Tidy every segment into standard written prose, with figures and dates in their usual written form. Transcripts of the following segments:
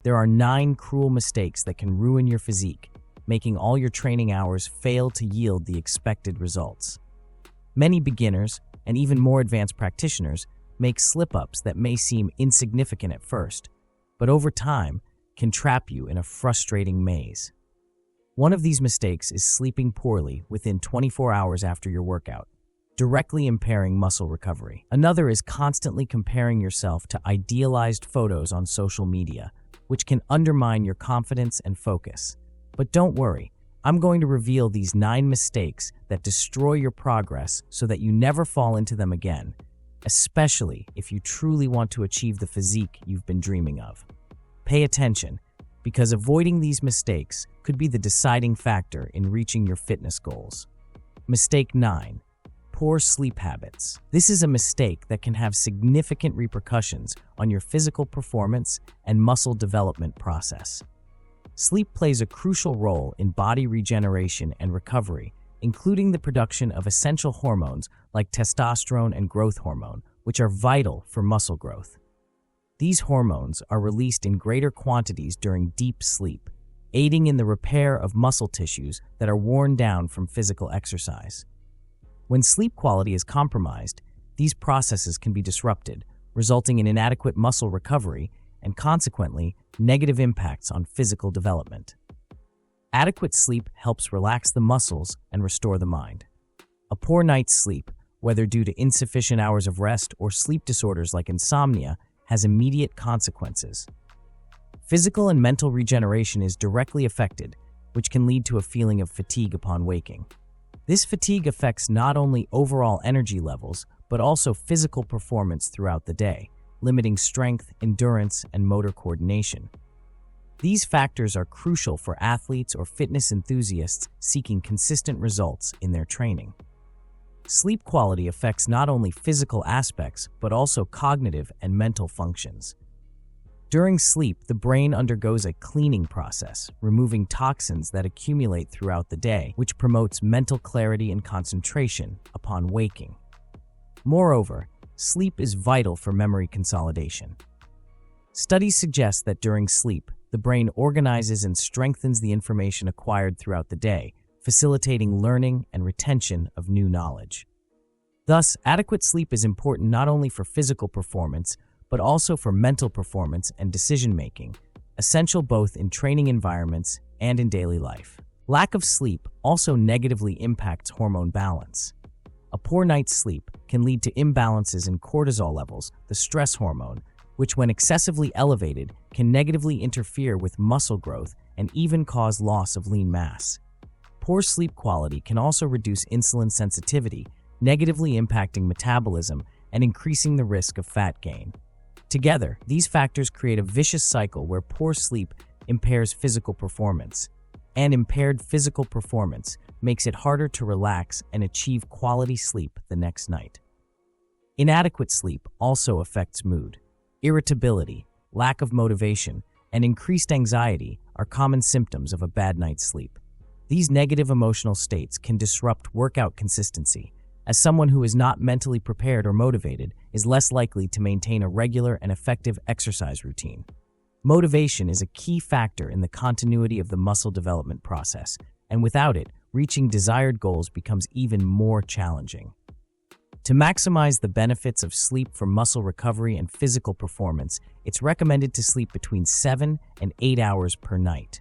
There are 9 cruel mistakes that can ruin your physique, making all your training hours fail to yield the expected results. Many beginners, and even more advanced practitioners, make slip-ups that may seem insignificant at first, but over time can trap you in a frustrating maze. One of these mistakes is sleeping poorly within 24 hours after your workout, directly impairing muscle recovery. Another is constantly comparing yourself to idealized photos on social media, which can undermine your confidence and focus. But don't worry, I'm going to reveal these 9 mistakes that destroy your progress so that you never fall into them again, especially if you truly want to achieve the physique you've been dreaming of. Pay attention, because avoiding these mistakes could be the deciding factor in reaching your fitness goals. Mistake 9. Poor sleep habits. This is a mistake that can have significant repercussions on your physical performance and muscle development process. Sleep plays a crucial role in body regeneration and recovery, including the production of essential hormones like testosterone and growth hormone, which are vital for muscle growth. These hormones are released in greater quantities during deep sleep, aiding in the repair of muscle tissues that are worn down from physical exercise. When sleep quality is compromised, these processes can be disrupted, resulting in inadequate muscle recovery and consequently negative impacts on physical development. Adequate sleep helps relax the muscles and restore the mind. A poor night's sleep, whether due to insufficient hours of rest or sleep disorders like insomnia, has immediate consequences. Physical and mental regeneration is directly affected, which can lead to a feeling of fatigue upon waking. This fatigue affects not only overall energy levels, but also physical performance throughout the day, limiting strength, endurance, and motor coordination. These factors are crucial for athletes or fitness enthusiasts seeking consistent results in their training. Sleep quality affects not only physical aspects, but also cognitive and mental functions. During sleep, the brain undergoes a cleaning process, removing toxins that accumulate throughout the day, which promotes mental clarity and concentration upon waking. Moreover, sleep is vital for memory consolidation. Studies suggest that during sleep, the brain organizes and strengthens the information acquired throughout the day, facilitating learning and retention of new knowledge. Thus, adequate sleep is important not only for physical performance, but also for mental performance and decision-making, essential both in training environments and in daily life. Lack of sleep also negatively impacts hormone balance. A poor night's sleep can lead to imbalances in cortisol levels, the stress hormone, which when excessively elevated can negatively interfere with muscle growth and even cause loss of lean mass. Poor sleep quality can also reduce insulin sensitivity, negatively impacting metabolism and increasing the risk of fat gain. Together, these factors create a vicious cycle where poor sleep impairs physical performance, and impaired physical performance makes it harder to relax and achieve quality sleep the next night. Inadequate sleep also affects mood. Irritability, lack of motivation, and increased anxiety are common symptoms of a bad night's sleep. These negative emotional states can disrupt workout consistency, as someone who is not mentally prepared or motivated is less likely to maintain a regular and effective exercise routine. Motivation is a key factor in the continuity of the muscle development process, and without it, reaching desired goals becomes even more challenging. To maximize the benefits of sleep for muscle recovery and physical performance, it's recommended to sleep between 7 and 8 hours per night.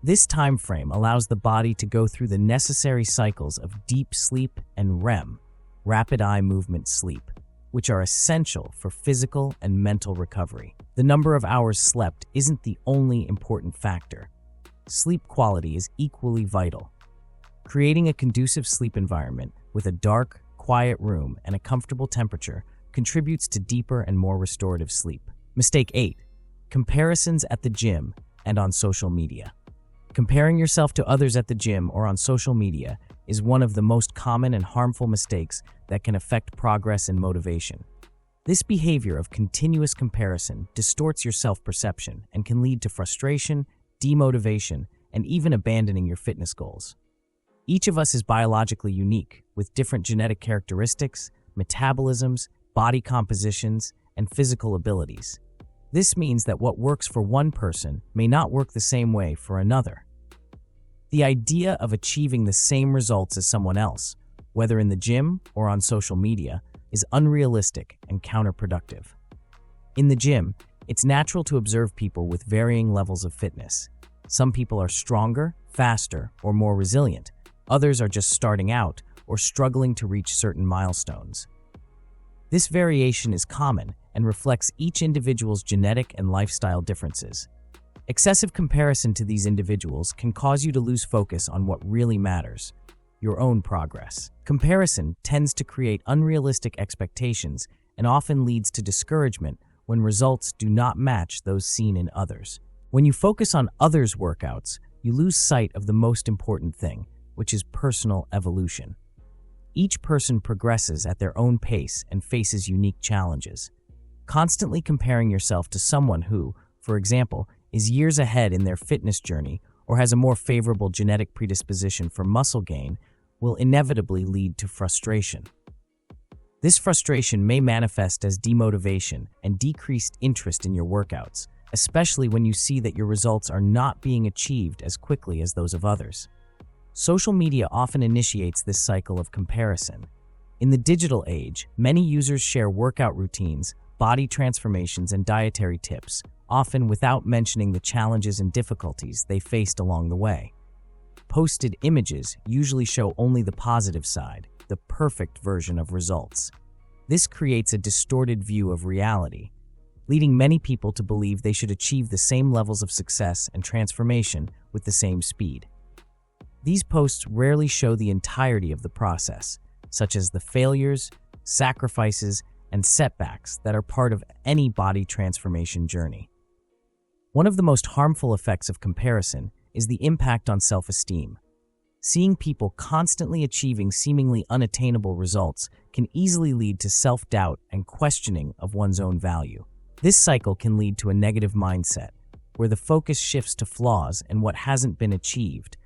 This time frame allows the body to go through the necessary cycles of deep sleep and REM, rapid eye movement sleep, which are essential for physical and mental recovery. The number of hours slept isn't the only important factor. Sleep quality is equally vital. Creating a conducive sleep environment with a dark, quiet room and a comfortable temperature contributes to deeper and more restorative sleep. Mistake 8. Comparisons at the gym and on social media. Comparing yourself to others at the gym or on social media is one of the most common and harmful mistakes that can affect progress and motivation. This behavior of continuous comparison distorts your self-perception and can lead to frustration, demotivation, and even abandoning your fitness goals. Each of us is biologically unique, with different genetic characteristics, metabolisms, body compositions, and physical abilities. This means that what works for one person may not work the same way for another. The idea of achieving the same results as someone else, whether in the gym or on social media, is unrealistic and counterproductive. In the gym, it's natural to observe people with varying levels of fitness. Some people are stronger, faster, or more resilient. Others are just starting out or struggling to reach certain milestones. This variation is common and reflects each individual's genetic and lifestyle differences. Excessive comparison to these individuals can cause you to lose focus on what really matters: your own progress. Comparison tends to create unrealistic expectations and often leads to discouragement when results do not match those seen in others. When you focus on others' workouts, you lose sight of the most important thing, which is personal evolution. Each person progresses at their own pace and faces unique challenges. Constantly comparing yourself to someone who, for example, is years ahead in their fitness journey or has a more favorable genetic predisposition for muscle gain will inevitably lead to frustration. This frustration may manifest as demotivation and decreased interest in your workouts, especially when you see that your results are not being achieved as quickly as those of others. Social media often initiates this cycle of comparison. In the digital age, many users share workout routines, body transformations, and dietary tips, often without mentioning the challenges and difficulties they faced along the way. Posted images usually show only the positive side, the perfect version of results. This creates a distorted view of reality, leading many people to believe they should achieve the same levels of success and transformation with the same speed. These posts rarely show the entirety of the process, such as the failures, sacrifices, and setbacks that are part of any body transformation journey. One of the most harmful effects of comparison is the impact on self-esteem. Seeing people constantly achieving seemingly unattainable results can easily lead to self-doubt and questioning of one's own value. This cycle can lead to a negative mindset, where the focus shifts to flaws and what hasn't been achieved,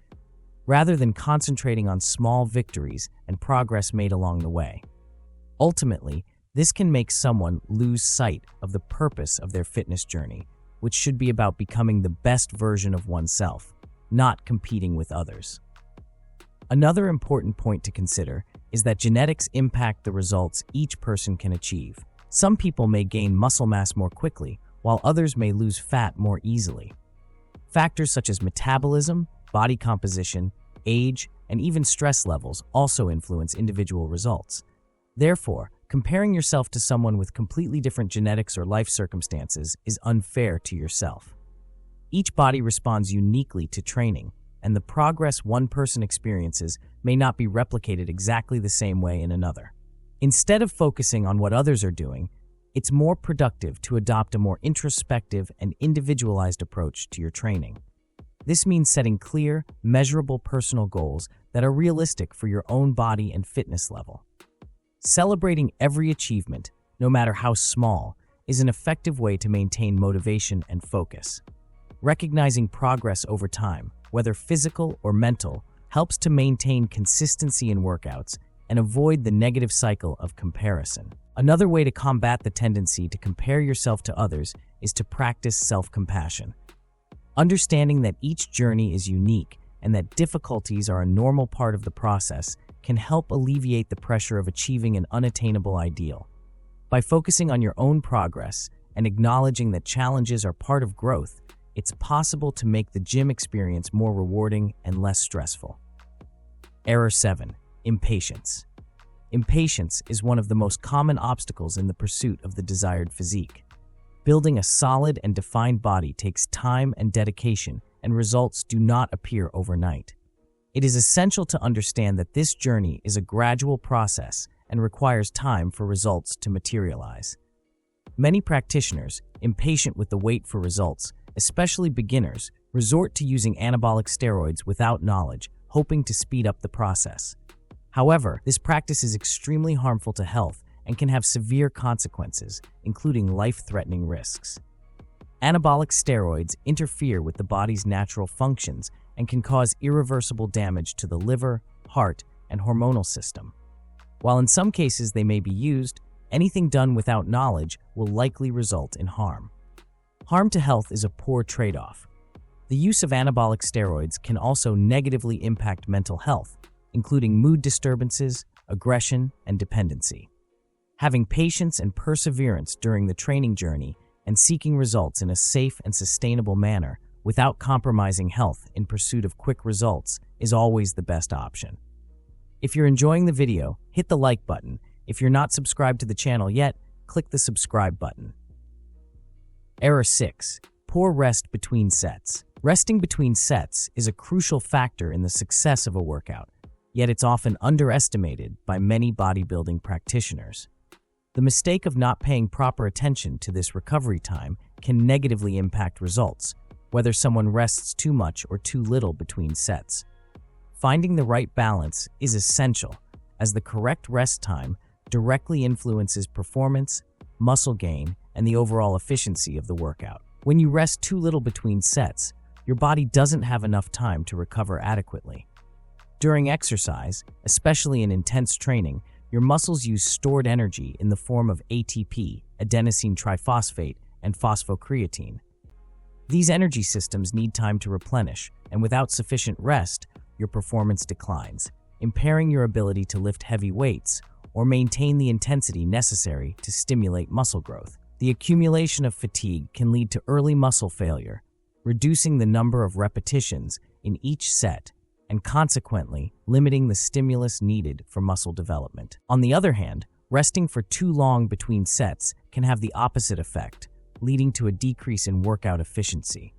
rather than concentrating on small victories and progress made along the way. Ultimately, this can make someone lose sight of the purpose of their fitness journey, which should be about becoming the best version of oneself, not competing with others. Another important point to consider is that genetics impact the results each person can achieve. Some people may gain muscle mass more quickly, while others may lose fat more easily. Factors such as metabolism, body composition, age, and even stress levels also influence individual results. Therefore, comparing yourself to someone with completely different genetics or life circumstances is unfair to yourself. Each body responds uniquely to training, and the progress one person experiences may not be replicated exactly the same way in another. Instead of focusing on what others are doing, it's more productive to adopt a more introspective and individualized approach to your training. This means setting clear, measurable personal goals that are realistic for your own body and fitness level. Celebrating every achievement, no matter how small, is an effective way to maintain motivation and focus. Recognizing progress over time, whether physical or mental, helps to maintain consistency in workouts and avoid the negative cycle of comparison. Another way to combat the tendency to compare yourself to others is to practice self-compassion. Understanding that each journey is unique and that difficulties are a normal part of the process can help alleviate the pressure of achieving an unattainable ideal. By focusing on your own progress and acknowledging that challenges are part of growth, it's possible to make the gym experience more rewarding and less stressful. Error 7. Impatience. Impatience is one of the most common obstacles in the pursuit of the desired physique. Building a solid and defined body takes time and dedication, and results do not appear overnight. It is essential to understand that this journey is a gradual process and requires time for results to materialize. Many practitioners, impatient with the wait for results, especially beginners, resort to using anabolic steroids without knowledge, hoping to speed up the process. However, this practice is extremely harmful to health and can have severe consequences, including life-threatening risks. Anabolic steroids interfere with the body's natural functions and can cause irreversible damage to the liver, heart, and hormonal system. While in some cases they may be used, anything done without knowledge will likely result in harm. Harm to health is a poor trade-off. The use of anabolic steroids can also negatively impact mental health, including mood disturbances, aggression, and dependency. Having patience and perseverance during the training journey and seeking results in a safe and sustainable manner without compromising health in pursuit of quick results is always the best option. If you're enjoying the video, hit the like button. If you're not subscribed to the channel yet, click the subscribe button. Error 6. Poor rest between sets. Resting between sets is a crucial factor in the success of a workout, yet it's often underestimated by many bodybuilding practitioners. The mistake of not paying proper attention to this recovery time can negatively impact results, whether someone rests too much or too little between sets. Finding the right balance is essential, as the correct rest time directly influences performance, muscle gain, and the overall efficiency of the workout. When you rest too little between sets, your body doesn't have enough time to recover adequately. During exercise, especially in intense training, your muscles use stored energy in the form of ATP, adenosine triphosphate, and phosphocreatine. These energy systems need time to replenish, and without sufficient rest, your performance declines, impairing your ability to lift heavy weights or maintain the intensity necessary to stimulate muscle growth. The accumulation of fatigue can lead to early muscle failure, reducing the number of repetitions in each set and consequently limiting the stimulus needed for muscle development. On the other hand, resting for too long between sets can have the opposite effect, leading to a decrease in workout efficiency.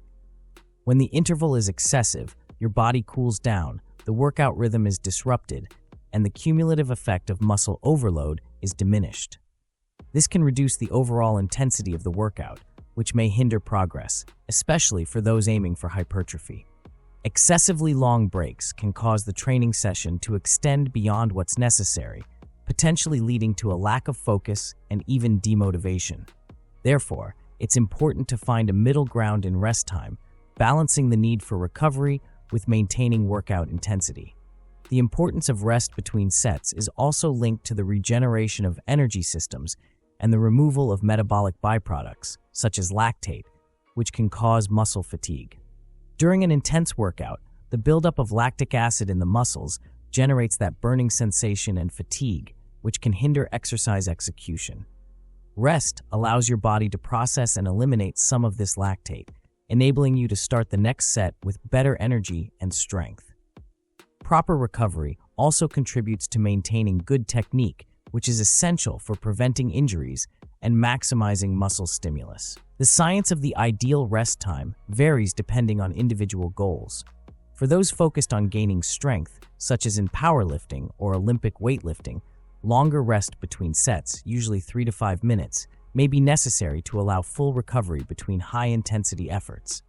When the interval is excessive, your body cools down, the workout rhythm is disrupted, and the cumulative effect of muscle overload is diminished. This can reduce the overall intensity of the workout, which may hinder progress, especially for those aiming for hypertrophy. Excessively long breaks can cause the training session to extend beyond what's necessary, potentially leading to a lack of focus and even demotivation. Therefore, it's important to find a middle ground in rest time, balancing the need for recovery with maintaining workout intensity. The importance of rest between sets is also linked to the regeneration of energy systems and the removal of metabolic byproducts, such as lactate, which can cause muscle fatigue. During an intense workout, the buildup of lactic acid in the muscles generates that burning sensation and fatigue, which can hinder exercise execution. Rest allows your body to process and eliminate some of this lactate, enabling you to start the next set with better energy and strength. Proper recovery also contributes to maintaining good technique, which is essential for preventing injuries and maximizing muscle stimulus. The science of the ideal rest time varies depending on individual goals. For those focused on gaining strength, such as in powerlifting or Olympic weightlifting, longer rest between sets, usually 3 to 5 minutes, may be necessary to allow full recovery between high-intensity efforts.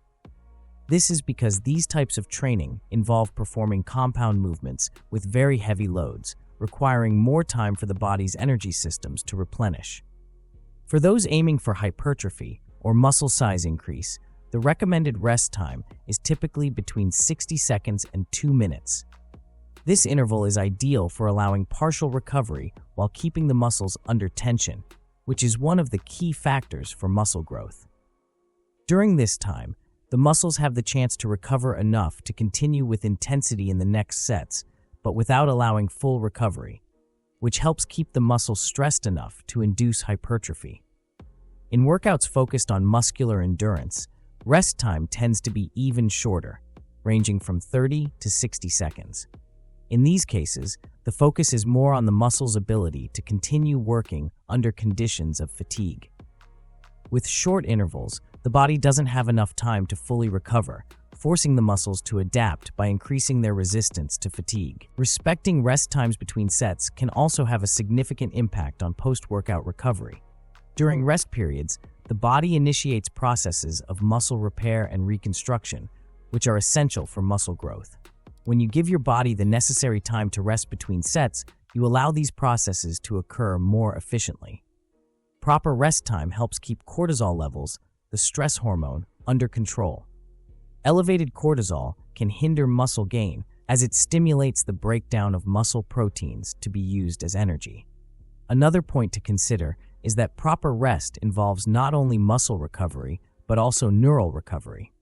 This is because these types of training involve performing compound movements with very heavy loads, requiring more time for the body's energy systems to replenish. For those aiming for hypertrophy or muscle size increase, the recommended rest time is typically between 60 seconds and 2 minutes. This interval is ideal for allowing partial recovery while keeping the muscles under tension, which is one of the key factors for muscle growth. During this time, the muscles have the chance to recover enough to continue with intensity in the next sets, but without allowing full recovery, which helps keep the muscles stressed enough to induce hypertrophy. In workouts focused on muscular endurance, rest time tends to be even shorter, ranging from 30 to 60 seconds. In these cases, the focus is more on the muscle's ability to continue working under conditions of fatigue. With short intervals, the body doesn't have enough time to fully recover, forcing the muscles to adapt by increasing their resistance to fatigue. Respecting rest times between sets can also have a significant impact on post-workout recovery. During rest periods, the body initiates processes of muscle repair and reconstruction, which are essential for muscle growth. When you give your body the necessary time to rest between sets, you allow these processes to occur more efficiently. Proper rest time helps keep cortisol levels, the stress hormone, under control. Elevated cortisol can hinder muscle gain as it stimulates the breakdown of muscle proteins to be used as energy. Another point to consider is that proper rest involves not only muscle recovery, but also neural recovery.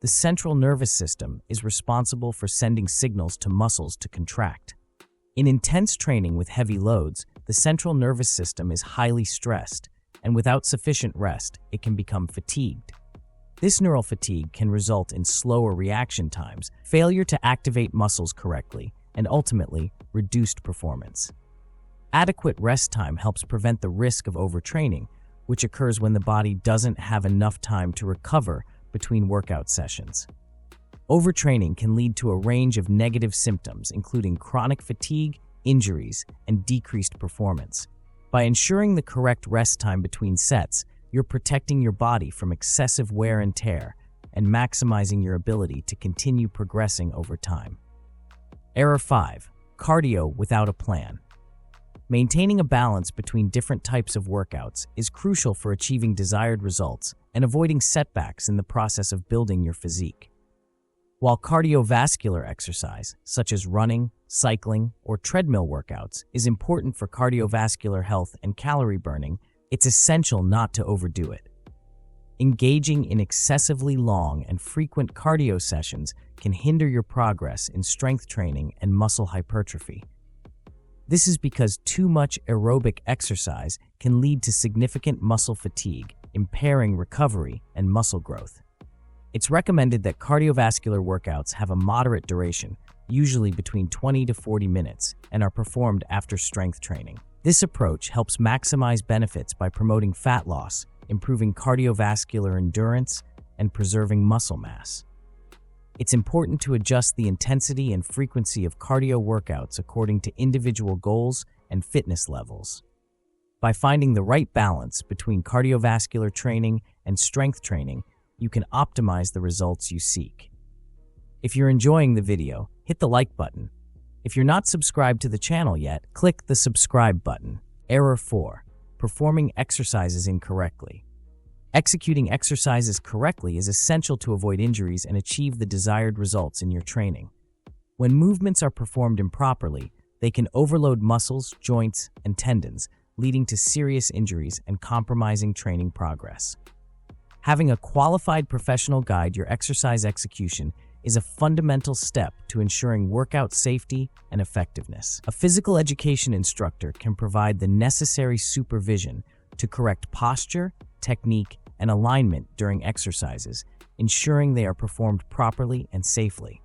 The central nervous system is responsible for sending signals to muscles to contract. In intense training with heavy loads, the central nervous system is highly stressed, and without sufficient rest, it can become fatigued. This neural fatigue can result in slower reaction times, failure to activate muscles correctly, and ultimately, reduced performance. Adequate rest time helps prevent the risk of overtraining, which occurs when the body doesn't have enough time to recover between workout sessions. Overtraining can lead to a range of negative symptoms, including chronic fatigue, injuries, and decreased performance. By ensuring the correct rest time between sets, you're protecting your body from excessive wear and tear and maximizing your ability to continue progressing over time. Error 5. Cardio without a plan. Maintaining a balance between different types of workouts is crucial for achieving desired results and avoiding setbacks in the process of building your physique. While cardiovascular exercise, such as running, cycling, or treadmill workouts, is important for cardiovascular health and calorie burning, it's essential not to overdo it. Engaging in excessively long and frequent cardio sessions can hinder your progress in strength training and muscle hypertrophy. This is because too much aerobic exercise can lead to significant muscle fatigue, impairing recovery and muscle growth. It's recommended that cardiovascular workouts have a moderate duration, usually between 20 to 40 minutes, and are performed after strength training. This approach helps maximize benefits by promoting fat loss, improving cardiovascular endurance, and preserving muscle mass. It's important to adjust the intensity and frequency of cardio workouts according to individual goals and fitness levels. By finding the right balance between cardiovascular training and strength training, you can optimize the results you seek. If you're enjoying the video, hit the like button. If you're not subscribed to the channel yet, click the subscribe button. Error 4. Performing exercises incorrectly. Executing exercises correctly is essential to avoid injuries and achieve the desired results in your training. When movements are performed improperly, they can overload muscles, joints, and tendons, leading to serious injuries and compromising training progress. Having a qualified professional guide your exercise execution is a fundamental step to ensuring workout safety and effectiveness. A physical education instructor can provide the necessary supervision to correct posture, technique, and alignment during exercises, ensuring they are performed properly and safely.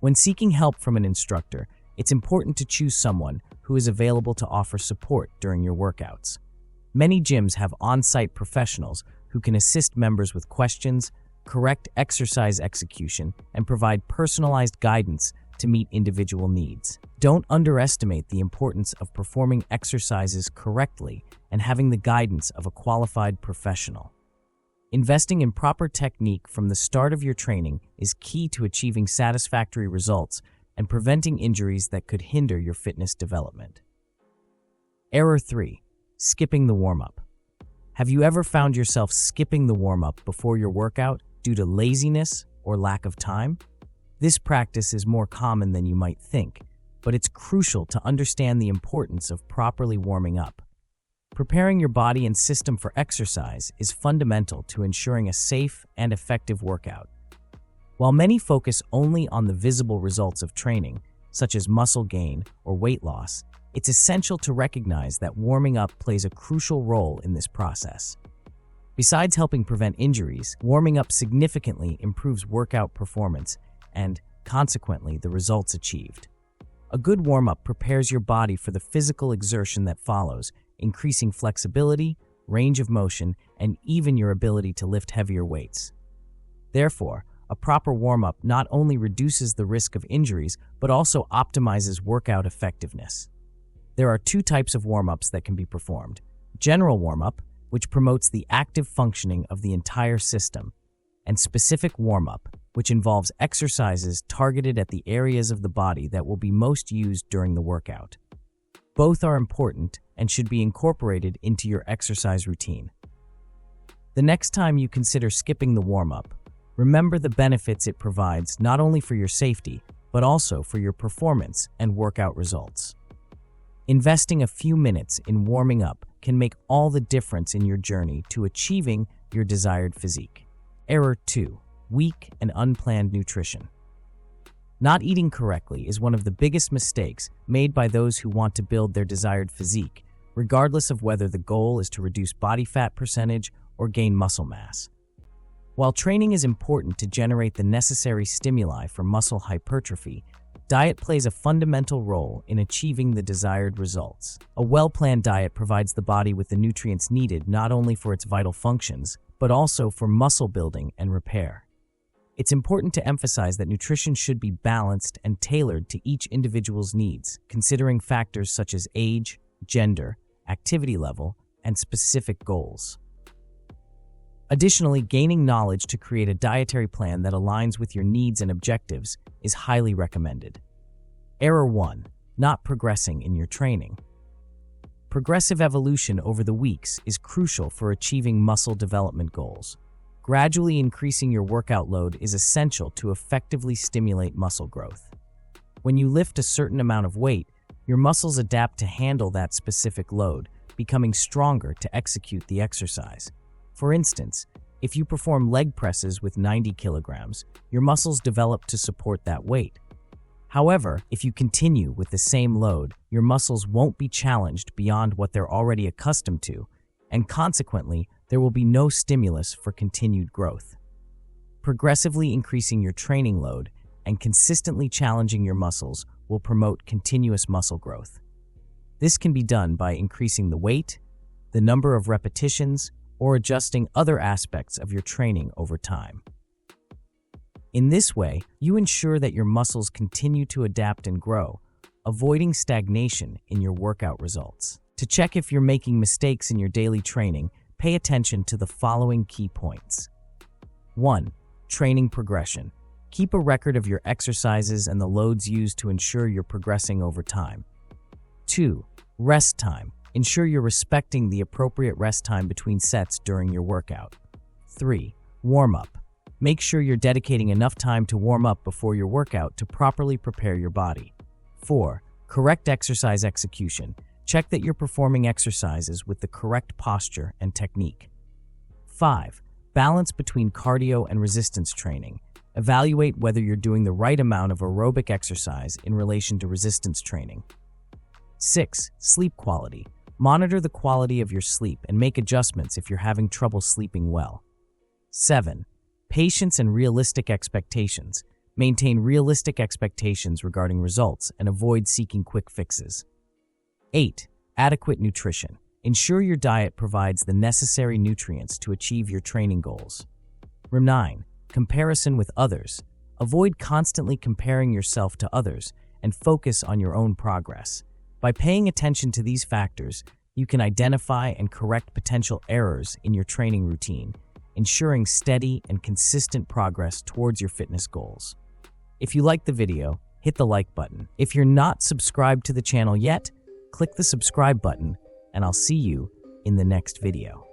When seeking help from an instructor, it's important to choose someone who is available to offer support during your workouts. Many gyms have on-site professionals who can assist members with questions, correct exercise execution, and provide personalized guidance to meet individual needs. Don't underestimate the importance of performing exercises correctly and having the guidance of a qualified professional. Investing in proper technique from the start of your training is key to achieving satisfactory results and preventing injuries that could hinder your fitness development. Error 3. Skipping the warm-up. Have you ever found yourself skipping the warm-up before your workout due to laziness or lack of time? This practice is more common than you might think, but it's crucial to understand the importance of properly warming up. Preparing your body and system for exercise is fundamental to ensuring a safe and effective workout. While many focus only on the visible results of training, such as muscle gain or weight loss, it's essential to recognize that warming up plays a crucial role in this process. Besides helping prevent injuries, warming up significantly improves workout performance and, consequently, the results achieved. A good warm-up prepares your body for the physical exertion that follows, increasing flexibility, range of motion, and even your ability to lift heavier weights. Therefore, a proper warm-up not only reduces the risk of injuries, but also optimizes workout effectiveness. There are two types of warm-ups that can be performed. General warm-up, which promotes the active functioning of the entire system, and specific warm-up, which involves exercises targeted at the areas of the body that will be most used during the workout. Both are important and should be incorporated into your exercise routine. The next time you consider skipping the warm-up, remember the benefits it provides not only for your safety, but also for your performance and workout results. Investing a few minutes in warming up can make all the difference in your journey to achieving your desired physique. Error 2. Weak and unplanned nutrition. Not eating correctly is one of the biggest mistakes made by those who want to build their desired physique, regardless of whether the goal is to reduce body fat percentage or gain muscle mass. While training is important to generate the necessary stimuli for muscle hypertrophy, diet plays a fundamental role in achieving the desired results. A well-planned diet provides the body with the nutrients needed not only for its vital functions, but also for muscle building and repair. It's important to emphasize that nutrition should be balanced and tailored to each individual's needs, considering factors such as age, gender, activity level, and specific goals. Additionally, gaining knowledge to create a dietary plan that aligns with your needs and objectives is highly recommended. Error 1. Not progressing in your training. Progressive evolution over the weeks is crucial for achieving muscle development goals. Gradually increasing your workout load is essential to effectively stimulate muscle growth. When you lift a certain amount of weight, your muscles adapt to handle that specific load, becoming stronger to execute the exercise. For instance, if you perform leg presses with 90 kilograms, your muscles develop to support that weight. However, if you continue with the same load, your muscles won't be challenged beyond what they're already accustomed to, and consequently, there will be no stimulus for continued growth. Progressively increasing your training load and consistently challenging your muscles will promote continuous muscle growth. This can be done by increasing the weight, the number of repetitions, or adjusting other aspects of your training over time. In this way, you ensure that your muscles continue to adapt and grow, avoiding stagnation in your workout results. To check if you're making mistakes in your daily training, pay attention to the following key points. 1. Training progression. Keep a record of your exercises and the loads used to ensure you're progressing over time. 2. Rest time. Ensure you're respecting the appropriate rest time between sets during your workout. 3. Warm-up. Make sure you're dedicating enough time to warm up before your workout to properly prepare your body. 4. Correct exercise execution. Check that you're performing exercises with the correct posture and technique. 5. Balance between cardio and resistance training. Evaluate whether you're doing the right amount of aerobic exercise in relation to resistance training. 6. Sleep quality. Monitor the quality of your sleep and make adjustments if you're having trouble sleeping well. 7. Patience and realistic expectations. Maintain realistic expectations regarding results and avoid seeking quick fixes. 8. Adequate nutrition. Ensure your diet provides the necessary nutrients to achieve your training goals. 9. Comparison with others. Avoid constantly comparing yourself to others and focus on your own progress. By paying attention to these factors, you can identify and correct potential errors in your training routine, ensuring steady and consistent progress towards your fitness goals. If you liked the video, hit the like button. If you're not subscribed to the channel yet, click the subscribe button, and I'll see you in the next video.